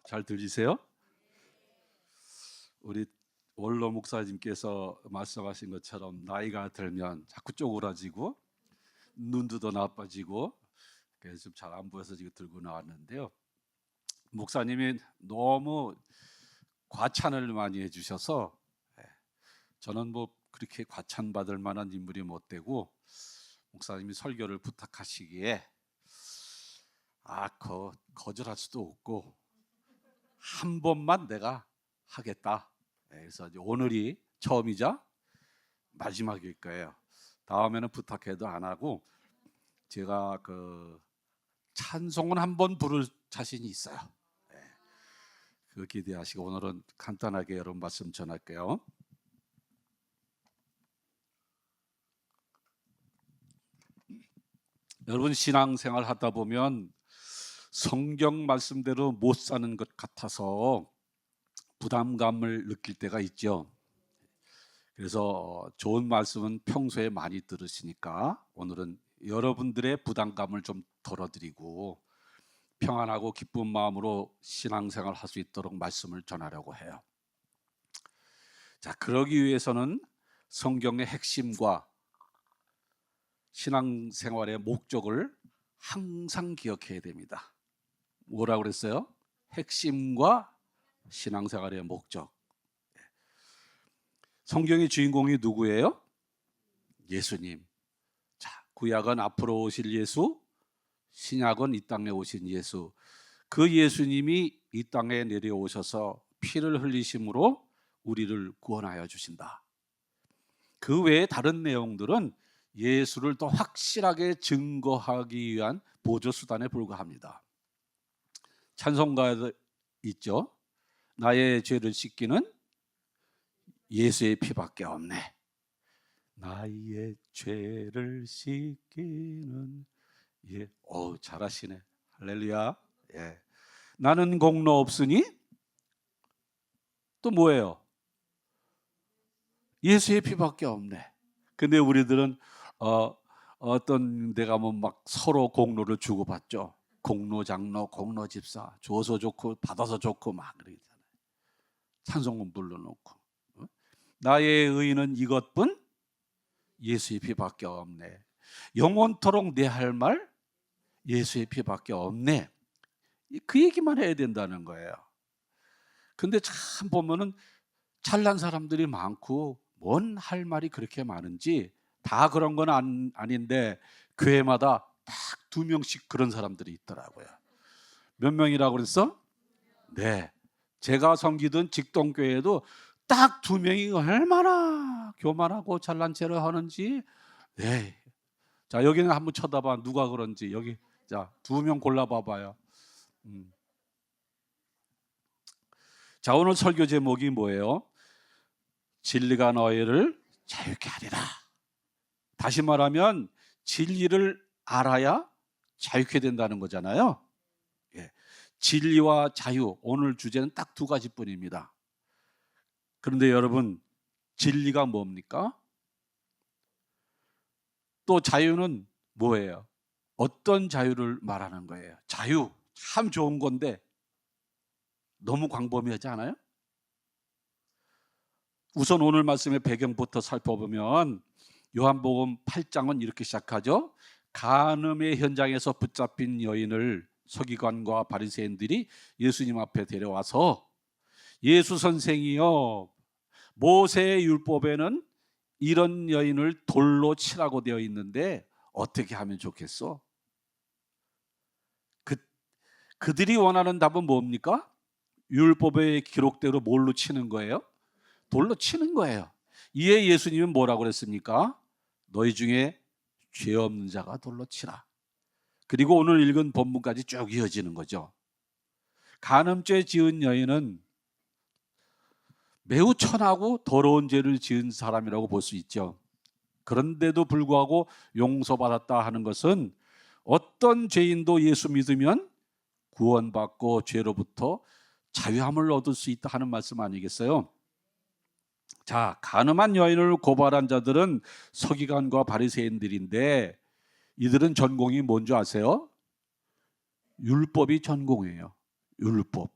잘 들리세요? 우리 원로 목사님께서 말씀하신 것처럼 나이가 들면 자꾸 쪼그라지고 눈도 더 나빠지고 그래서 좀 잘 안 보여서 지금 들고 나왔는데요. 목사님이 너무 과찬을 많이 해주셔서 저는 뭐 그렇게 과찬 받을 만한 인물이 못 되고 목사님이 설교를 부탁하시기에 거절할 수도 없고 한 번만 내가 하겠다. 그래서 오늘이 처음이자 마지막일 거예요. 다음에는 부탁해도 안 하고 제가 찬송은 한 번 부를 자신이 있어요. 그거 기대하시고 오늘은 간단하게 여러분 말씀 전할게요. 여러분 신앙생활 하다 보면 성경 말씀대로 못 사는 것 같아서 부담감을 느낄 때가 있죠. 그래서 좋은 말씀은 평소에 많이 들으시니까 오늘은 여러분들의 부담감을 좀 덜어드리고 평안하고 기쁜 마음으로 신앙생활 할 수 있도록 말씀을 전하려고 해요. 자, 그러기 위해서는 성경의 핵심과 신앙생활의 목적을 항상 기억해야 됩니다. 뭐라고 그랬어요? 핵심과 신앙생활의 목적. 성경의 주인공이 누구예요? 예수님. 자, 구약은 앞으로 오실 예수, 신약은 이 땅에 오신 예수. 그 예수님이 이 땅에 내려오셔서 피를 흘리심으로 우리를 구원하여 주신다. 그 외에 다른 내용들은 예수를 더 확실하게 증거하기 위한 보조수단에 불과합니다. 찬송가 있죠. 나의 죄를 씻기는 예수의 피밖에 없네. 나의 죄를 씻기는 잘하시네. 할렐루야. 나는 공로 없으니 또 뭐예요? 예수의 피밖에 없네. 근데 우리들은 어떤 데 가면 막 서로 공로를 주고받죠. 공로 장로, 공로 집사, 줘서 좋고 받아서 좋고 막 그러잖아요. 찬송은 불러놓고 나의 의는 이것뿐 예수의 피밖에 없네. 영원토록 내 할 말 예수의 피밖에 없네. 그 얘기만 해야 된다는 거예요. 근데 참 보면은 잘난 사람들이 많고 뭔 할 말이 그렇게 많은지 다 그런 건 아닌데 교회마다 딱 2명씩 그런 사람들이 있더라고요. 몇 명이라고 그랬어? 네. 제가 섬기던 직동교회에도 딱 2명이 얼마나 교만하고 잘난 체를 하는지. 네. 자, 여기는 한번 쳐다봐. 누가 그런지. 여기 자 2명 골라봐봐요. 자, 오늘 설교 제목이 뭐예요? 진리가 너희를 자유케 하리라. 다시 말하면 진리를 알아야 자유케 된다는 거잖아요. 진리와 자유, 오늘 주제는 딱 2가지뿐입니다. 그런데 여러분, 진리가 뭡니까? 또 자유는 뭐예요? 어떤 자유를 말하는 거예요? 자유 참 좋은 건데 너무 광범위하지 않아요? 우선 오늘 말씀의 배경부터 살펴보면 요한복음 8장은 이렇게 시작하죠. 간음의 현장에서 붙잡힌 여인을 서기관과 바리새인들이 예수님 앞에 데려와서 예수 선생이여, 모세의 율법에는 이런 여인을 돌로 치라고 되어 있는데 어떻게 하면 좋겠어? 그들이 원하는 답은 뭡니까? 율법의 기록대로 뭘로 치는 거예요? 돌로 치는 거예요. 이에 예수님은 뭐라고 그랬습니까? 너희 중에 죄 없는 자가 돌로 치라. 그리고 오늘 읽은 본문까지 쭉 이어지는 거죠. 간음죄 지은 여인은 매우 천하고 더러운 죄를 지은 사람이라고 볼 수 있죠. 그런데도 불구하고 용서받았다 하는 것은 어떤 죄인도 예수 믿으면 구원받고 죄로부터 자유함을 얻을 수 있다 하는 말씀 아니겠어요? 자, 간음한 여인을 고발한 자들은 서기관과 바리새인들인데 이들은 전공이 뭔지 아세요? 율법이 전공이에요. 율법.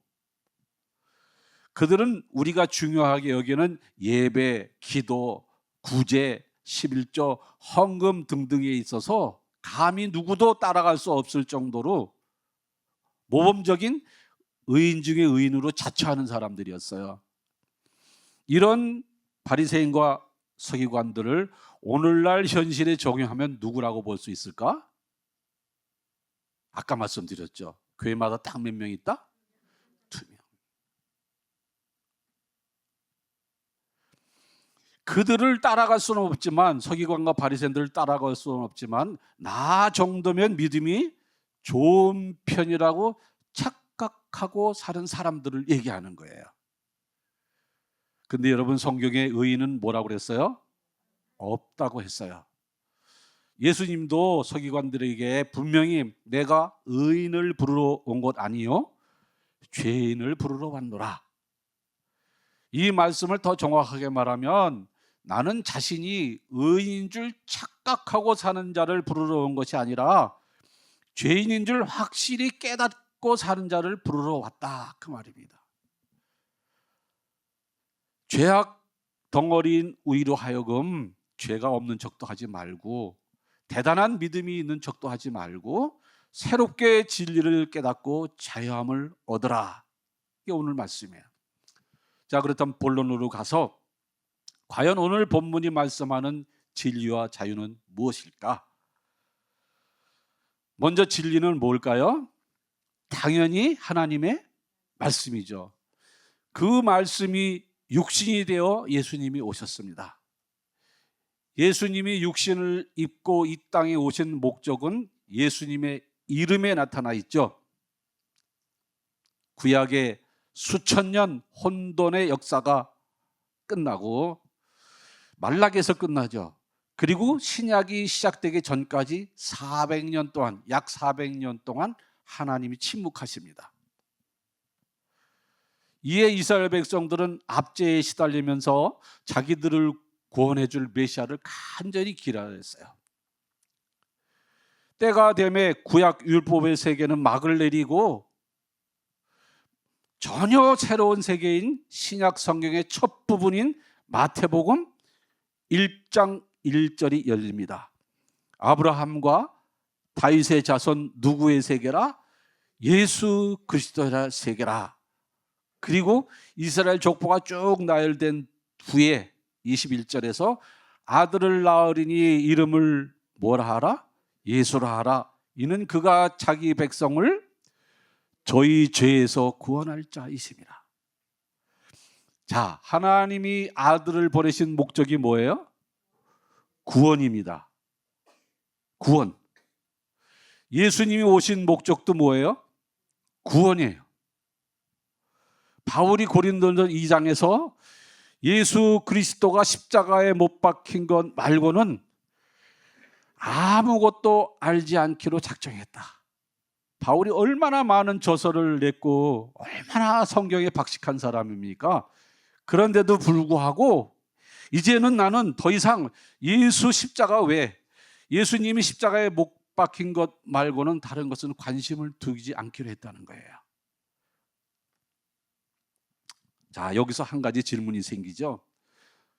그들은 우리가 중요하게 여기는 예배, 기도, 구제, 11조, 헌금 등등에 있어서 감히 누구도 따라갈 수 없을 정도로 모범적인 의인 중에 의인으로 자처하는 사람들이었어요. 이런 바리새인과 서기관들을 오늘날 현실에 적용하면 누구라고 볼 수 있을까? 아까 말씀드렸죠. 교회마다 딱 몇 명 있다? 2명. 그들을 따라갈 수는 없지만, 서기관과 바리새인들을 따라갈 수는 없지만 나 정도면 믿음이 좋은 편이라고 착각하고 사는 사람들을 얘기하는 거예요. 근데 여러분, 성경에 의인은 뭐라고 그랬어요? 없다고 했어요. 예수님도 서기관들에게 분명히 내가 의인을 부르러 온 것 아니요 죄인을 부르러 왔노라. 이 말씀을 더 정확하게 말하면 나는 자신이 의인인 줄 착각하고 사는 자를 부르러 온 것이 아니라 죄인인 줄 확실히 깨닫고 사는 자를 부르러 왔다, 그 말입니다. 죄악 덩어리인 우리로 하여금 죄가 없는 척도 하지 말고 대단한 믿음이 있는 척도 하지 말고 새롭게 진리를 깨닫고 자유함을 얻으라. 이게 오늘 말씀이에요. 자, 그렇다면 본론으로 가서 과연 오늘 본문이 말씀하는 진리와 자유는 무엇일까? 먼저 진리는 뭘까요? 당연히 하나님의 말씀이죠. 그 말씀이 육신이 되어 예수님이 오셨습니다. 예수님이 육신을 입고 이 땅에 오신 목적은 예수님의 이름에 나타나 있죠. 구약의 수천 년 혼돈의 역사가 끝나고 말라기에서 끝나죠. 그리고 신약이 시작되기 전까지 400년 동안, 약 400년 동안 하나님이 침묵하십니다. 이에 이스라엘 백성들은 압제에 시달리면서 자기들을 구원해 줄 메시아를 간절히 기다렸어요. 때가 되매 구약 율법의 세계는 막을 내리고 전혀 새로운 세계인 신약 성경의 첫 부분인 마태복음 1장 1절이 열립니다. 아브라함과 다윗의 자손 누구의 세계라? 예수 그리스도의 세계라. 그리고 이스라엘 족보가 쭉 나열된 후에 21절에서 아들을 낳으리니 이름을 뭐라 하라? 예수라 하라. 이는 그가 자기 백성을 저희 죄에서 구원할 자이심이라. 자, 하나님이 아들을 보내신 목적이 뭐예요? 구원입니다. 구원. 예수님이 오신 목적도 뭐예요? 구원이에요. 바울이 고린도전서 2장에서 예수 그리스도가 십자가에 못 박힌 것 말고는 아무것도 알지 않기로 작정했다. 바울이 얼마나 많은 저서를 냈고 얼마나 성경에 박식한 사람입니까? 그런데도 불구하고 이제는 나는 더 이상 예수 십자가 외에 예수님이 십자가에 못 박힌 것 말고는 다른 것은 관심을 두지 않기로 했다는 거예요. 자, 여기서 한 가지 질문이 생기죠.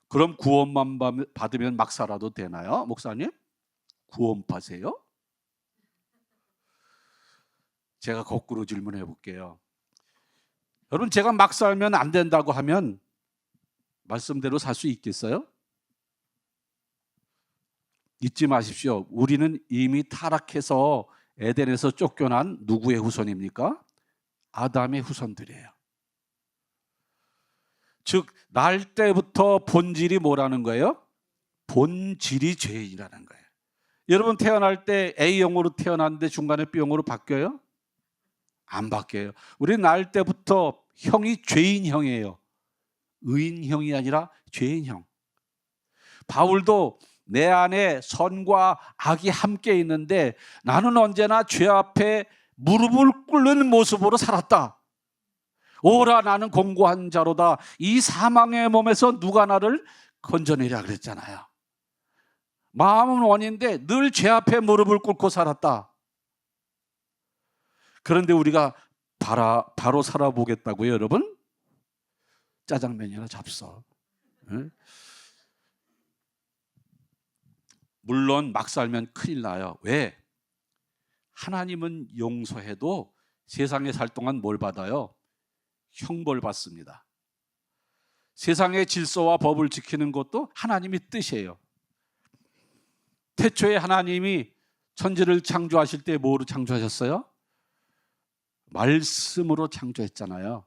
그럼 구원만 받으면 막 살아도 되나요? 목사님? 구원파세요? 제가 거꾸로 질문해 볼게요. 여러분, 제가 막 살면 안 된다고 하면 말씀대로 살 수 있겠어요? 잊지 마십시오. 우리는 이미 타락해서 에덴에서 쫓겨난 누구의 후손입니까? 아담의 후손들이에요. 즉, 날 때부터 본질이 뭐라는 거예요? 본질이 죄인이라는 거예요. 여러분, 태어날 때 A형으로 태어났는데 중간에 B형으로 바뀌어요? 안 바뀌어요. 우리 날 때부터 형이 죄인형이에요. 의인형이 아니라 죄인형. 바울도 내 안에 선과 악이 함께 있는데 나는 언제나 죄 앞에 무릎을 꿇는 모습으로 살았다. 오라, 나는 공고한 자로다. 이 사망의 몸에서 누가 나를 건져내랴 그랬잖아요. 마음은 원인데 늘 죄 앞에 무릎을 꿇고 살았다. 그런데 우리가 바로 살아보겠다고요, 여러분? 짜장면이나 잡숴. 예? 물론 막 살면 큰일 나요. 왜? 하나님은 용서해도 세상에 살 동안 뭘 받아요? 형벌 받습니다. 세상의 질서와 법을 지키는 것도 하나님의 뜻이에요. 태초에 하나님이 천지를 창조하실 때 뭐로 창조하셨어요? 말씀으로 창조했잖아요.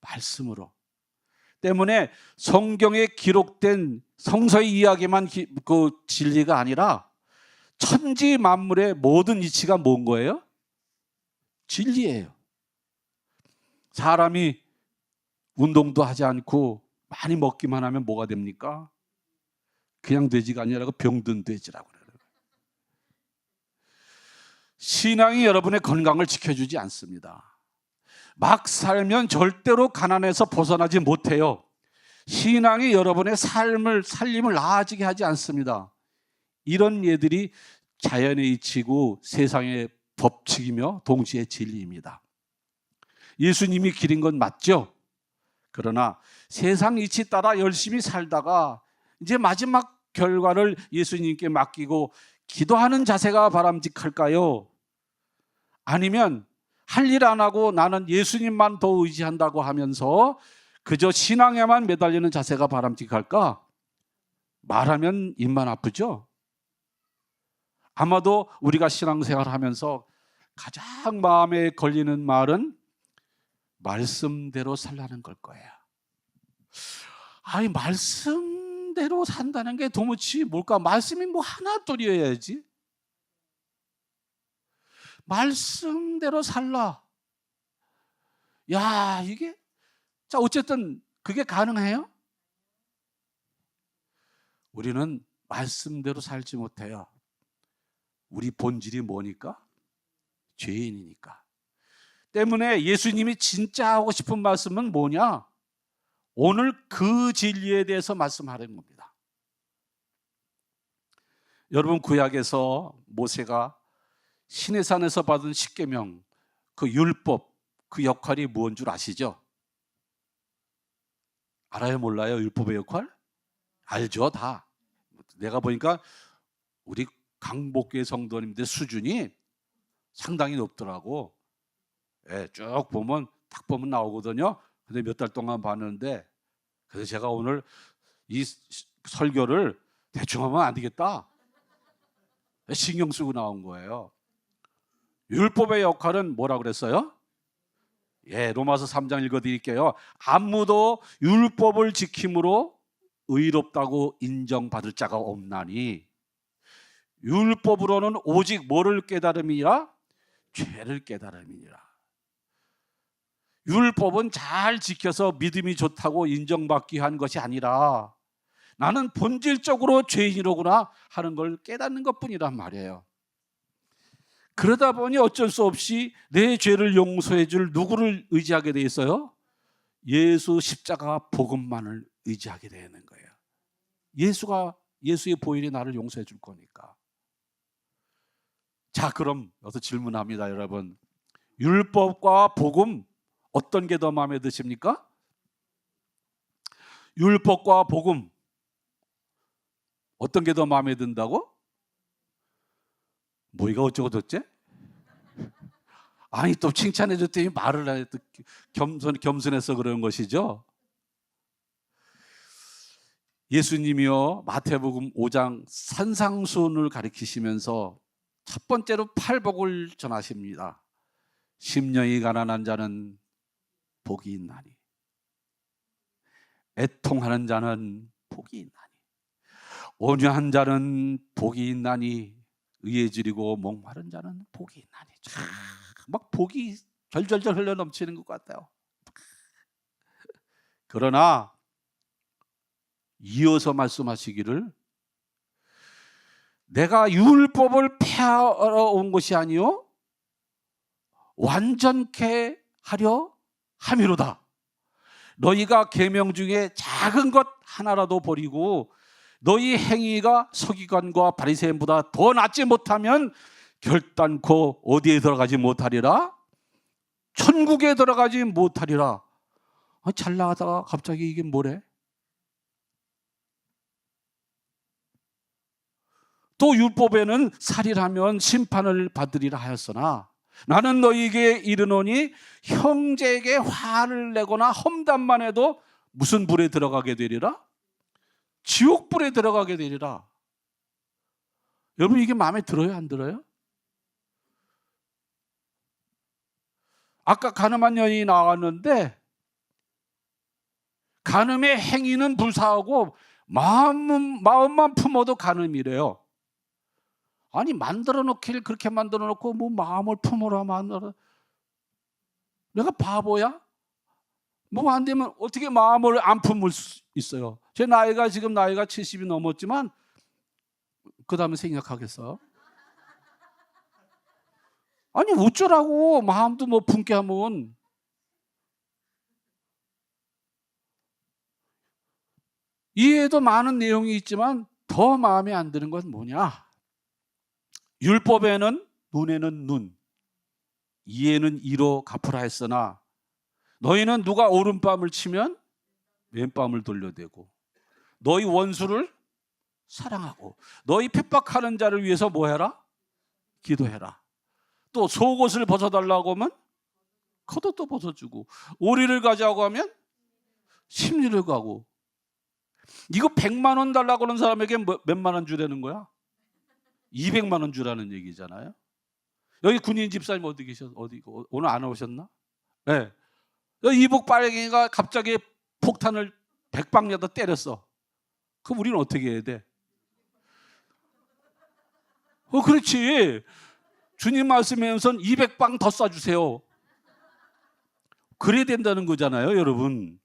말씀으로. 때문에 성경에 기록된 성서의 이야기만 그 진리가 아니라 천지 만물의 모든 이치가 뭔 거예요? 진리예요. 사람이 운동도 하지 않고 많이 먹기만 하면 뭐가 됩니까? 그냥 돼지가 아니라 병든 돼지라고 그래요. 신앙이 여러분의 건강을 지켜주지 않습니다. 막 살면 절대로 가난에서 벗어나지 못해요. 신앙이 여러분의 살림을 나아지게 하지 않습니다. 이런 예들이 자연의 이치고 세상의 법칙이며 동시에 진리입니다. 예수님이 기린 건 맞죠? 그러나 세상 이치 따라 열심히 살다가 이제 마지막 결과를 예수님께 맡기고 기도하는 자세가 바람직할까요? 아니면 할 일 안 하고 나는 예수님만 더 의지한다고 하면서 그저 신앙에만 매달리는 자세가 바람직할까? 말하면 입만 아프죠? 아마도 우리가 신앙생활 하면서 가장 마음에 걸리는 말은 말씀대로 살라는 걸 거예요. 아니, 말씀대로 산다는 게 도무지 뭘까? 말씀이 뭐 하나뿐이어야지. 말씀대로 살라. 야, 이게 자, 어쨌든 그게 가능해요? 우리는 말씀대로 살지 못해요. 우리 본질이 뭐니까? 죄인이니까. 때문에 예수님이 진짜 하고 싶은 말씀은 뭐냐? 오늘 그 진리에 대해서 말씀하는 겁니다. 여러분, 구약에서 모세가 시내산에서 받은 십계명, 그 율법, 그 역할이 무엇인 줄 아시죠? 알아요, 몰라요? 율법의 역할? 알죠, 다. 내가 보니까 우리 강복교회 성도님들 수준이 상당히 높더라고. 예, 쭉 보면 딱 보면 나오거든요. 근데 몇 달 동안 봤는데, 그래서 제가 오늘 이 설교를 대충 하면 안 되겠다. 신경 쓰고 나온 거예요. 율법의 역할은 뭐라 그랬어요? 예, 로마서 3장 읽어드릴게요. 아무도 율법을 지킴으로 의롭다고 인정받을 자가 없나니 율법으로는 오직 뭐를 깨달음이라? 죄를 깨달음이니라. 율법은 잘 지켜서 믿음이 좋다고 인정받기 위한 것이 아니라 나는 본질적으로 죄인이로구나 하는 걸 깨닫는 것뿐이란 말이에요. 그러다 보니 어쩔 수 없이 내 죄를 용서해 줄 누구를 의지하게 돼 있어요? 예수 십자가 복음만을 의지하게 되는 거예요. 예수의 보혈이 나를 용서해 줄 거니까. 자, 그럼 여기서 질문합니다, 여러분. 율법과 복음 어떤 게 더 마음에 드십니까? 율법과 복음 어떤 게 더 마음에 든다고? 뭐이가 어쩌고 저쩌지? 아니, 또 칭찬해 줬더니 말을 안 해도 겸손해서 그런 것이죠. 예수님이요, 마태복음 5장 산상수훈을 가리키시면서 첫 번째로 팔복을 전하십니다. 심령이 가난한 자는 복이 있나니, 애통하는 자는 복이 있나니, 온유한 자는 복이 있나니, 의에 지리고 목마른 자는 복이 있나니. 막 복이 절절절 흘러 넘치는 것 같아요. 그러나 이어서 말씀하시기를 내가 율법을 폐하러 온 것이 아니요 완전케 하려 함이로다. 너희가 계명 중에 작은 것 하나라도 버리고 너희 행위가 서기관과 바리새인보다 더 낫지 못하면 결단코 어디에 들어가지 못하리라? 천국에 들어가지 못하리라. 잘 나가다가 갑자기 이게 뭐래? 또 율법에는 살인하면 심판을 받으리라 하였으나 나는 너희에게 이르노니 형제에게 화를 내거나 험담만 해도 무슨 불에 들어가게 되리라? 지옥불에 들어가게 되리라. 여러분, 이게 마음에 들어요, 안 들어요? 아까 간음한 여인이 나왔는데 간음의 행위는 불사하고 마음만 품어도 간음이래요. 아니, 만들어 놓길 그렇게 만들어 놓고 뭐 마음을 품으라 만들어. 내가 바보야? 뭐 안 되면 어떻게 마음을 안 품을 수 있어요? 제 나이가 지금 70이 넘었지만 그 다음에 생각하겠어? 아니, 어쩌라고 마음도 뭐 품게 하면. 이해에도 많은 내용이 있지만 더 마음에 안 드는 건 뭐냐? 율법에는 눈에는 눈, 이에는 이로 갚으라 했으나 너희는 누가 오른밤을 치면 왼밤을 돌려대고 너희 원수를 사랑하고 너희 핍박하는 자를 위해서 뭐 해라? 기도해라. 또 속옷을 벗어달라고 하면 겉옷도 벗어주고 오리를 가자고 하면 심리를 가고. 이거 100만 원 달라고 하는 사람에게 몇만 원 주라는 거야? 200만 원 주라는 얘기잖아요. 여기 군인 집사님 어디 계셔? 어디 오늘 안 오셨나? 네. 이복 빨갱이가 갑자기 폭탄을 100방에다 때렸어. 그럼 우리는 어떻게 해야 돼? 그렇지. 주님 말씀에선 200방 더 쏴주세요. 그래야 된다는 거잖아요, 여러분.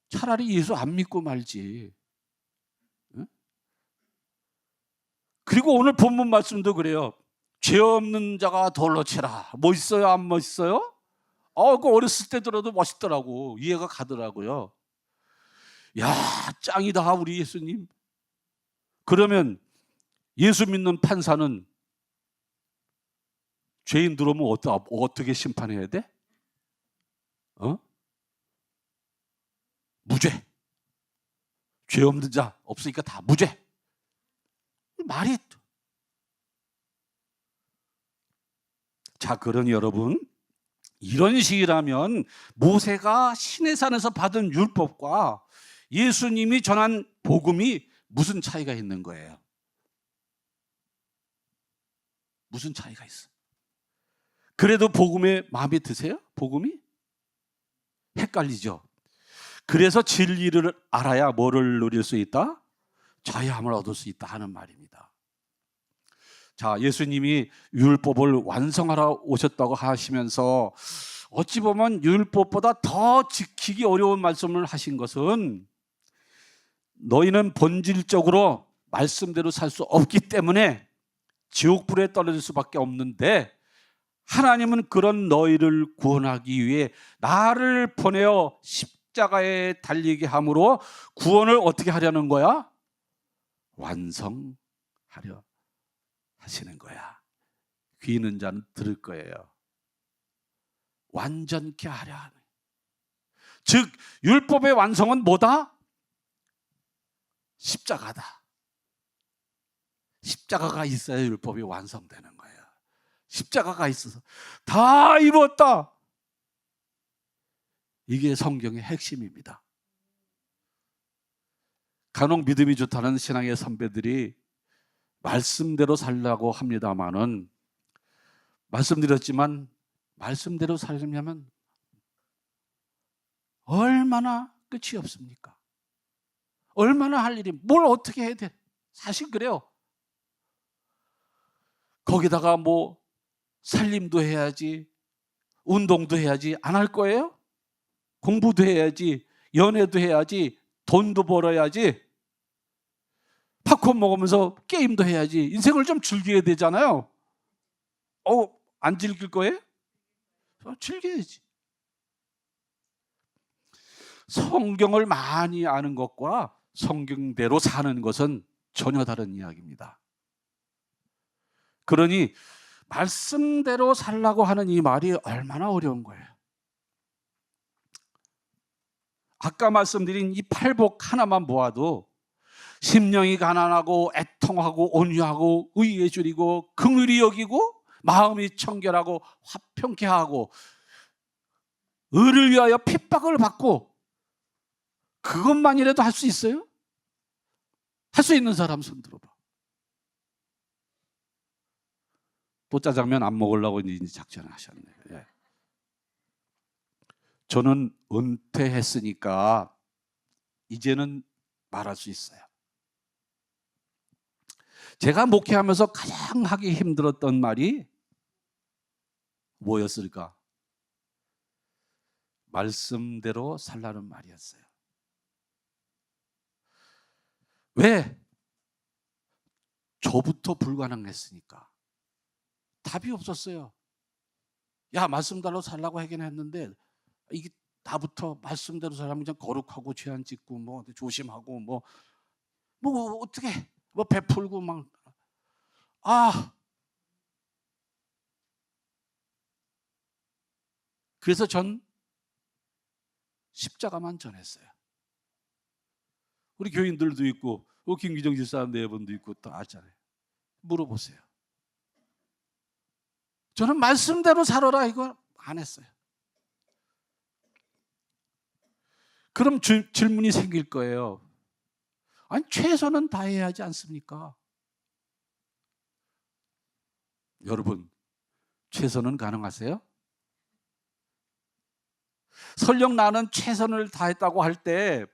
차라리 예수 안 믿고 말지. 응? 그리고 오늘 본문 말씀도 그래요. 죄 없는 자가 돌로 치라. 멋있어요, 안 멋있어요? 그 어렸을 때 들어도 멋있더라고. 이해가 가더라고요. 야, 짱이다 우리 예수님. 그러면 예수 믿는 판사는 죄인 들어오면 어떻게 심판해야 돼? 무죄. 죄 없는 자 없으니까 다 무죄. 말이. 자, 그러니 여러분, 이런 식이라면 모세가 시내산에서 받은 율법과 예수님이 전한 복음이 무슨 차이가 있는 거예요? 무슨 차이가 있어? 그래도 복음에 마음에 드세요? 복음이? 헷갈리죠? 그래서 진리를 알아야 뭐를 누릴 수 있다? 자유함을 얻을 수 있다 하는 말입니다. 자, 예수님이 율법을 완성하러 오셨다고 하시면서 어찌 보면 율법보다 더 지키기 어려운 말씀을 하신 것은 너희는 본질적으로 말씀대로 살 수 없기 때문에 지옥불에 떨어질 수밖에 없는데 하나님은 그런 너희를 구원하기 위해 나를 보내어 십자가에 달리게 함으로 구원을 어떻게 하려는 거야? 완성하려 하시는 거야. 귀 있는 자는 들을 거예요. 완전케 하려 하는. 즉 율법의 완성은 뭐다? 십자가다. 십자가가 있어야 율법이 완성되는 거예요. 십자가가 있어서 다 이루었다. 이게 성경의 핵심입니다. 간혹 믿음이 좋다는 신앙의 선배들이 말씀대로 살라고 합니다마는 말씀드렸지만 말씀대로 살려면 얼마나 끝이 없습니까? 얼마나 할 일이, 뭘 어떻게 해야 돼? 사실 그래요. 거기다가 뭐 살림도 해야지, 운동도 해야지. 안 할 거예요? 공부도 해야지, 연애도 해야지, 돈도 벌어야지, 팝콘 먹으면서 게임도 해야지. 인생을 좀 즐겨야 되잖아요. 안 즐길 거예요? 즐겨야지. 성경을 많이 아는 것과 성경대로 사는 것은 전혀 다른 이야기입니다. 그러니 말씀대로 살라고 하는 이 말이 얼마나 어려운 거예요. 아까 말씀드린 이 팔복 하나만 보아도 심령이 가난하고 애통하고 온유하고 의에 줄이고 긍휼히 여기고 마음이 청결하고 화평케 하고 의를 위하여 핍박을 받고, 그것만이라도 할 수 있어요? 할 수 있는 사람 손 들어봐. 또 짜장면 안 먹으려고 이제 작전을 하셨네. 예. 저는 은퇴했으니까 이제는 말할 수 있어요. 제가 목회하면서 가장 하기 힘들었던 말이 뭐였을까? 말씀대로 살라는 말이었어요. 왜? 저부터 불가능했으니까. 답이 없었어요. 야, 말씀대로 살라고 하긴 했는데 이게 나부터 말씀대로 살면 그냥 거룩하고 죄 안 짓고 뭐 조심하고 뭐 어떻게 뭐 베풀고 막 그래서 전 십자가만 전했어요. 우리 교인들도 있고 김기정 집사 네 분도 있고 또 알잖아요. 물어보세요. 저는 말씀대로 살아라 이거 안 했어요. 그럼 질문이 생길 거예요. 아니 최선은 다해야 하지 않습니까? 여러분, 최선은 가능하세요? 설령 나는 최선을 다했다고 할 때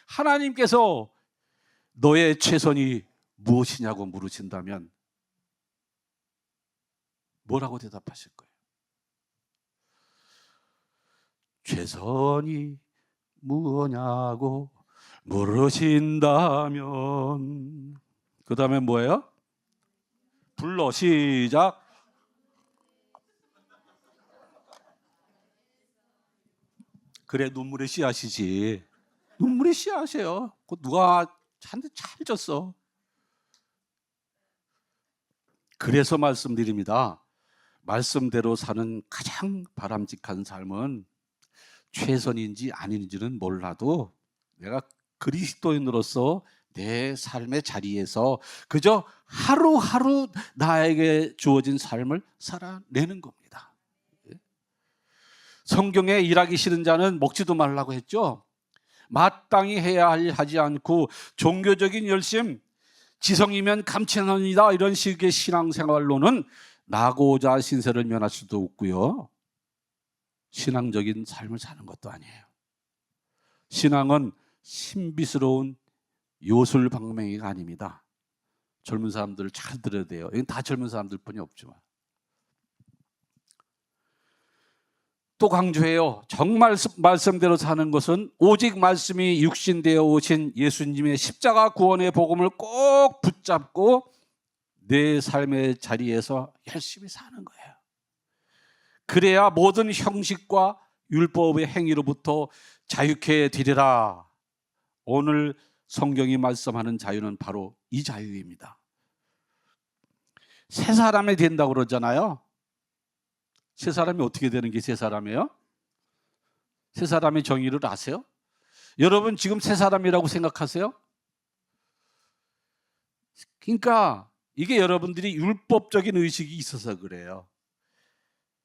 하나님께서 너의 최선이 무엇이냐고 물으신다면 뭐라고 대답하실 거예요? 최선이 무엇냐고 물으신다면, 그 다음에 뭐예요? 불러 시작. 그래, 눈물의 씨앗이지. 눈물의 씨앗이에요. 누가 한 대 잘 줬어. 그래서 말씀드립니다. 말씀대로 사는 가장 바람직한 삶은 최선인지 아닌지는 몰라도 내가 그리스도인으로서 내 삶의 자리에서 그저 하루하루 나에게 주어진 삶을 살아내는 겁니다. 성경에 일하기 싫은 자는 먹지도 말라고 했죠. 마땅히 해야 하지 않고 종교적인 열심, 지성이면 감천하니라 이런 식의 신앙생활로는 나고자 신세를 면할 수도 없고요. 신앙적인 삶을 사는 것도 아니에요. 신앙은 신비스러운 요술방맹이가 아닙니다. 젊은 사람들 잘 들어야 돼요. 이건 다 젊은 사람들 뿐이 없지만. 또 강조해요. 정말 말씀대로 사는 것은 오직 말씀이 육신되어 오신 예수님의 십자가 구원의 복음을 꼭 붙잡고 내 삶의 자리에서 열심히 사는 거예요. 그래야 모든 형식과 율법의 행위로부터 자유케 되리라. 오늘 성경이 말씀하는 자유는 바로 이 자유입니다. 새 사람이 된다고 그러잖아요. 새 사람이 어떻게 되는 게 새 사람이에요? 새 사람의 정의를 아세요? 여러분 지금 새 사람이라고 생각하세요? 그러니까 이게 여러분들이 율법적인 의식이 있어서 그래요.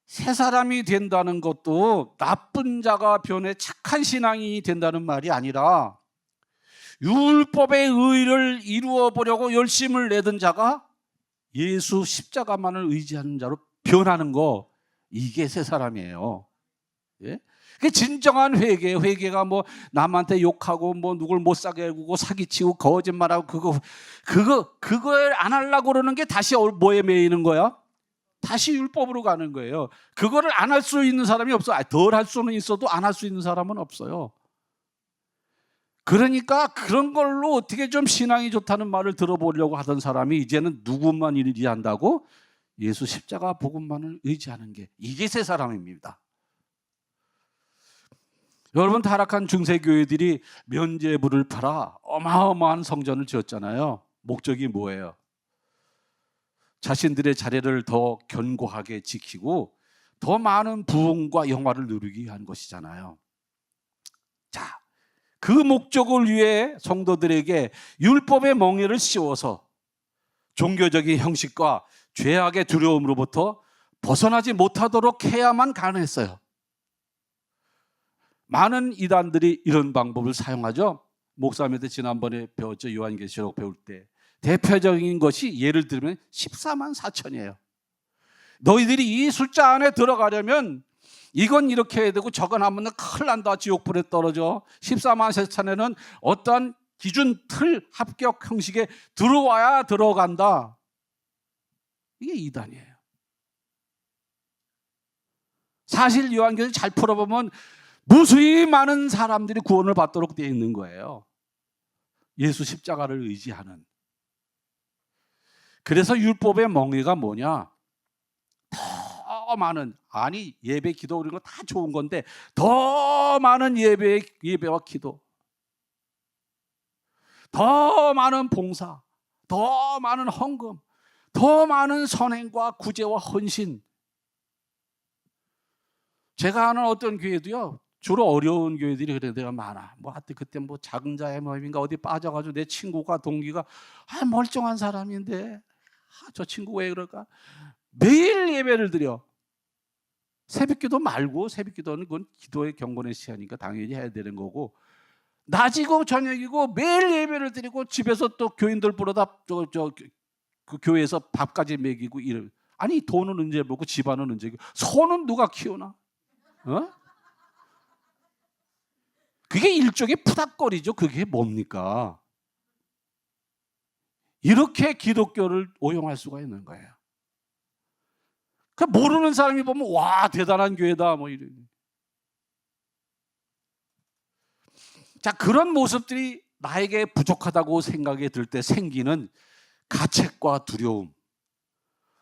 새 사람이 된다는 것도 나쁜 자가 변해 착한 신앙이 된다는 말이 아니라 율법의 의를 이루어 보려고 열심을 내던 자가 예수 십자가만을 의지하는 자로 변하는 거, 이게 새 사람이에요. 예? 그게 진정한 회개예요. 회개가 뭐 남한테 욕하고 뭐 누굴 못 사게 구고 사기치고 거짓말하고 그걸 안 하려고 그러는 게 다시 뭐에 매이는 거야? 다시 율법으로 가는 거예요. 그거를 안 할 수 있는 사람이 없어. 덜 할 수는 있어도 안 할 수 있는 사람은 없어요. 그러니까 그런 걸로 어떻게 좀 신앙이 좋다는 말을 들어보려고 하던 사람이 이제는 누구만 의지한다고? 예수 십자가 복음만을 의지하는 게, 이게 새 사람입니다. 여러분, 타락한 중세교회들이 면죄부를 팔아 어마어마한 성전을 지었잖아요. 목적이 뭐예요? 자신들의 자리를 더 견고하게 지키고 더 많은 부흥과 영화를 누리기 위한 것이잖아요. 자, 그 목적을 위해 성도들에게 율법의 멍에를 씌워서 종교적인 형식과 죄악의 두려움으로부터 벗어나지 못하도록 해야만 가능했어요. 많은 이단들이 이런 방법을 사용하죠. 목사님한테 지난번에 배웠죠. 요한계시록 배울 때 대표적인 것이 예를 들면 14만 4천이에요. 너희들이 이 숫자 안에 들어가려면 이건 이렇게 해야 되고 저건 하면 큰일 난다. 지옥불에 떨어져. 14만 4천에는 어떠한 기준 틀 합격 형식에 들어와야 들어간다. 이게 이단이에요. 사실 요한계시록 잘 풀어보면 무수히 많은 사람들이 구원을 받도록 되어 있는 거예요. 예수 십자가를 의지하는. 그래서 율법의 멍에가 뭐냐? 더 많은, 아니 예배 기도 이런 거 다 좋은 건데 더 많은 예배와 기도, 더 많은 봉사, 더 많은 헌금, 더 많은 선행과 구제와 헌신. 제가 아는 어떤 교회도요, 주로 어려운 교회들이 그래 내가 많아. 뭐 하여튼 그때 뭐 작은 자의 모임인가 어디 빠져가지고 내 친구가 동기가 멀쩡한 사람인데 저 친구 왜 그럴까? 매일 예배를 드려. 새벽기도 말고, 새벽기도는 그건 기도의 경건의 시간이니까 당연히 해야 되는 거고, 낮이고 저녁이고 매일 예배를 드리고 집에서 또 교인들 불러다 그 교회에서 밥까지 먹이고 이런. 아니 돈은 언제 벌고 집안은 언제, 소는 누가 키우나? 어? 그게 일종의 푸닥거리죠. 그게 뭡니까? 이렇게 기독교를 오용할 수가 있는 거예요. 그 모르는 사람이 보면 와 대단한 교회다 뭐 이런. 자, 그런 모습들이 나에게 부족하다고 생각이 들 때 생기는 가책과 두려움,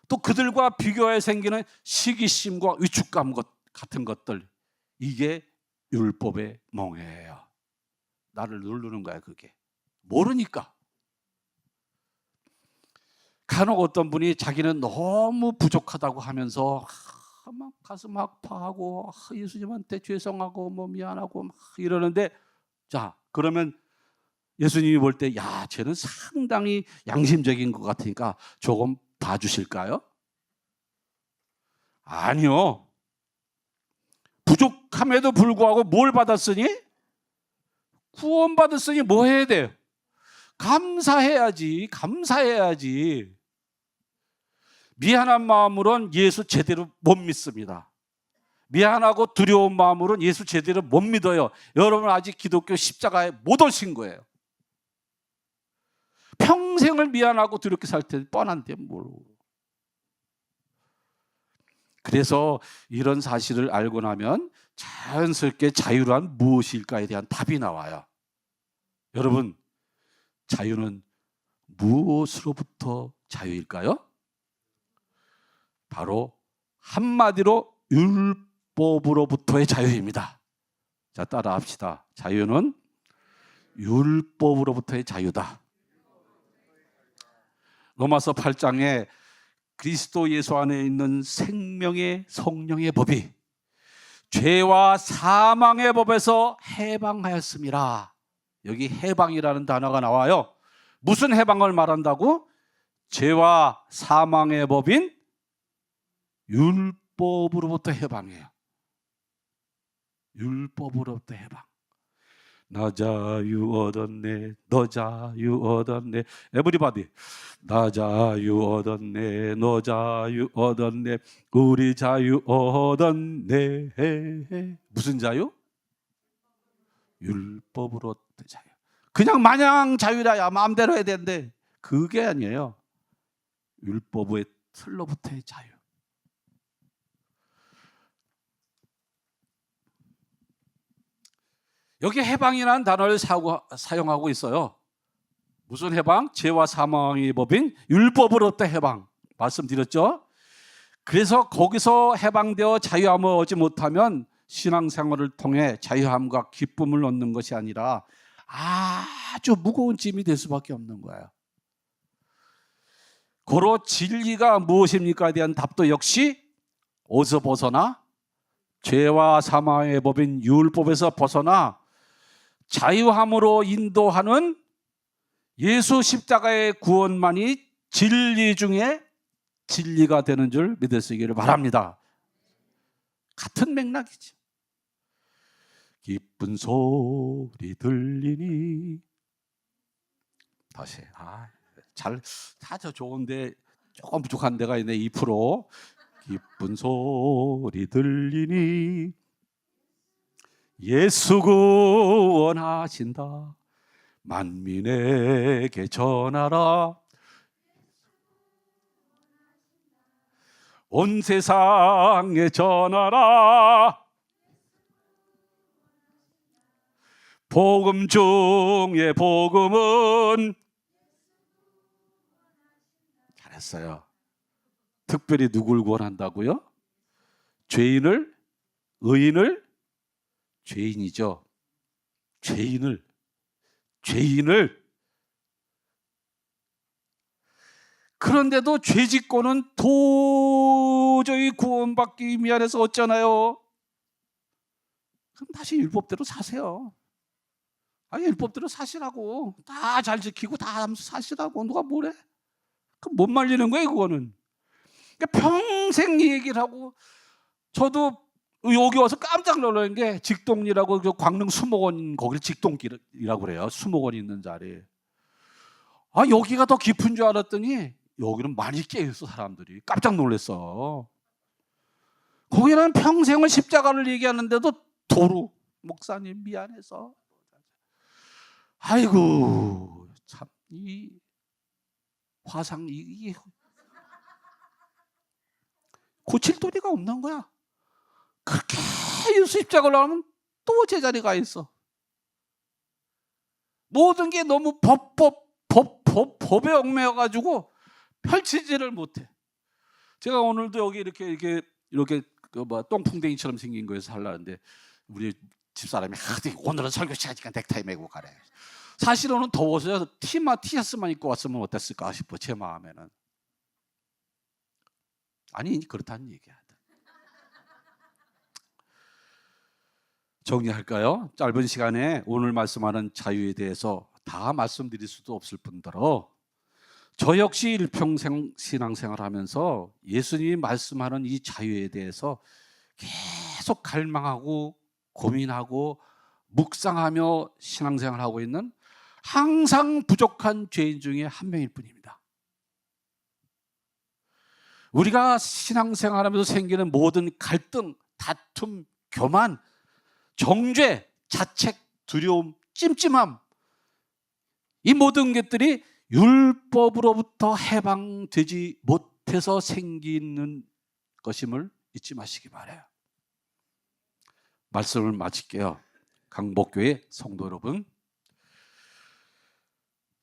또 그들과 비교해 생기는 시기심과 위축감 같은 것들, 이게 율법의 멍에예요. 나를 누르는 거야. 그게 모르니까. 간혹 어떤 분이 자기는 너무 부족하다고 하면서 막 가슴 아파하고 예수님한테 죄송하고 뭐 미안하고 막 이러는데, 자 그러면 예수님이 볼 때 야 쟤는 상당히 양심적인 것 같으니까 조금 봐주실까요? 아니요. 부족함에도 불구하고 뭘 받았으니? 구원받았으니 뭐 해야 돼요? 감사해야지. 감사해야지. 미안한 마음으로는 예수 제대로 못 믿습니다. 미안하고 두려운 마음으로는 예수 제대로 못 믿어요. 여러분 아직 기독교 십자가에 못 오신 거예요. 평생을 미안하고 두렵게 살 때 뻔한데 뭘. 그래서 이런 사실을 알고 나면 자연스럽게 자유란 무엇일까에 대한 답이 나와요. 여러분, 자유는 무엇으로부터 자유일까요? 바로 한마디로 율법으로부터의 자유입니다. 자, 따라합시다. 자유는 율법으로부터의 자유다. 로마서 8장에 그리스도 예수 안에 있는 생명의 성령의 법이 죄와 사망의 법에서 해방하였습니다. 여기 해방이라는 단어가 나와요. 무슨 해방을 말한다고? 죄와 사망의 법인 율법으로부터 해방이에요. 율법으로부터 해방. 나 자유 얻었네, 너 자유 얻었네. 에브리바디. 나 자유 얻었네, 너 자유 얻었네, 우리 자유 얻었네. 무슨 자유? 율법으로부터 자유. 그냥 마냥 자유라야 마음대로 해야 되는데 그게 아니에요. 율법의 틀로부터의 자유. 여기 해방이라는 단어를 사용하고 있어요. 무슨 해방? 죄와 사망의 법인 율법으로부터 해방. 말씀드렸죠? 그래서 거기서 해방되어 자유함을 얻지 못하면 신앙생활을 통해 자유함과 기쁨을 얻는 것이 아니라 아주 무거운 짐이 될 수밖에 없는 거예요. 고로 진리가 무엇입니까에 대한 답도 역시 어디서 벗어나? 죄와 사망의 법인 율법에서 벗어나 자유함으로 인도하는 예수 십자가의 구원만이 진리 중에 진리가 되는 줄 믿으시기를 바랍니다. 같은 맥락이죠. 기쁜 소리 들리니 다시 저 좋은데 조금 부족한 데가 있네. 2% 기쁜 소리 들리니 예수 구원하신다 만민에게 전하라 온 세상에 전하라 복음 중에 복음은 잘했어요. 특별히 누굴 구원한다고요? 죄인을? 의인을? 죄인이죠. 죄인을 그런데도 죄 짓고는 도저히 구원받기 미안해서 어쩌나요? 그럼 다시 율법대로 사세요. 율법대로 사시라고. 다 잘 지키고 다 사시라고. 누가 뭐래? 그럼 못 말리는 거예요, 그거는. 그러니까 평생 이 얘기를 하고, 저도 여기 와서 깜짝 놀란 게 직동리라고 광릉 수목원 거기를 직동길이라고 그래요. 수목원이 있는 자리. 여기가 더 깊은 줄 알았더니 여기는 많이 깨있어 사람들이. 깜짝 놀랐어. 거기는 평생을 십자가를 얘기하는데도 도루 목사님 미안해서. 아이고 참 이 화상 이게 고칠 도리가 없는 거야. 그렇게 예수 십자가를 하면 또 제자리가 있어. 모든 게 너무 법에 얽매여가지고 펼치지를 못해. 제가 오늘도 여기 이렇게 똥풍뎅이처럼 생긴 거에서 살라는데 우리 집사람이 오늘은 설교 시간이니까 넥타이 메고 가래. 사실은 더워서 티셔츠만 입고 왔으면 어땠을까 싶어 제 마음에는. 아니 그렇다는 얘기야. 정리할까요? 짧은 시간에 오늘 말씀하는 자유에 대해서 다 말씀드릴 수도 없을 뿐더러 저 역시 일평생 신앙생활 하면서 예수님이 말씀하는 이 자유에 대해서 계속 갈망하고 고민하고 묵상하며 신앙생활하고 있는 항상 부족한 죄인 중에 한 명일 뿐입니다. 우리가 신앙생활하면서 생기는 모든 갈등, 다툼, 교만, 정죄, 자책, 두려움, 찜찜함 이 모든 것들이 율법으로부터 해방되지 못해서 생기는 것임을 잊지 마시기 바라요. 말씀을 마칠게요. 강복교회 성도 여러분,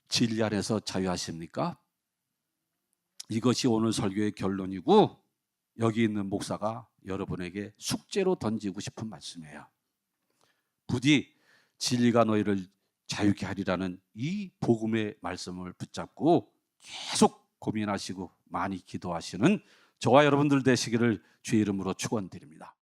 진리 안에서 자유하십니까? 이것이 오늘 설교의 결론이고 여기 있는 목사가 여러분에게 숙제로 던지고 싶은 말씀이에요. 부디 진리가 너희를 자유케 하리라는 이 복음의 말씀을 붙잡고 계속 고민하시고 많이 기도하시는 저와 여러분들 되시기를 주의 이름으로 축원드립니다.